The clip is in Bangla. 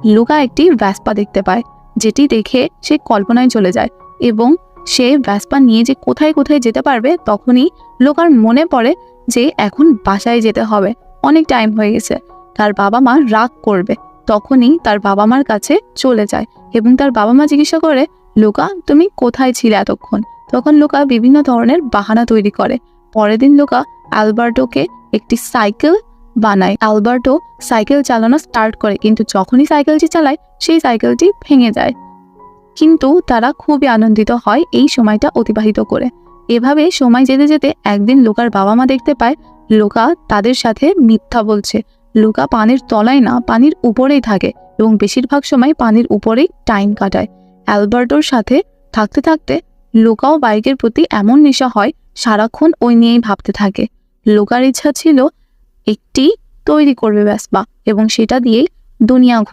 লুকা একটি ভ্যাসপা দেখতে পায়, যেটি দেখে সে কল্পনায় চলে যায় এবং সে ভ্যাসপা নিয়ে যে কোথায় কোথায় যেতে পারবে। তখনই লুকার মনে পড়ে যে এখন বাসায় যেতে হবে, অনেক টাইম হয়ে গেছে, তার বাবা মা রাগ করবে। তখনই তার বাবা মার কাছে চলে যায় এবং তার বাবা মা জিজ্ঞাসা করে, লুকা তুমি কোথায় ছিলে এতক্ষণ? তখন লুকা বিভিন্ন ধরনের বাহানা তৈরি করে। পরের দিন লুকা অ্যালবার্টোকে একটি সাইকেল বানায়। অ্যালবার্টো সাইকেল চালানো স্টার্ট করে, কিন্তু যখনই সাইকেলটি চালায় সেই সাইকেলটি ভেঙে যায়। কিন্তু তারা খুবই আনন্দিত হয় এই সময়টা অতিবাহিত করে। এভাবে সময় যেতে যেতে একদিন লুকার বাবা মা দেখতে পায় লুকা তাদের সাথে মিথ্যা বলছে। লুকা পানির তলায় না, পানির উপরেই থাকে এবং বেশিরভাগ সময় পানির উপরেই টাইম কাটায়। অ্যালবার্টোর সাথে থাকতে থাকতে লুকাও বাইকের প্রতি এমন নেশা হয়, সারাক্ষণ ওই নিয়েই ভাবতে থাকে। লুকার ইচ্ছা ছিল একটি তৈরি করবে ভ্যাসপা এবং সেটা দিয়েই দুনিয়া ঘুরবে।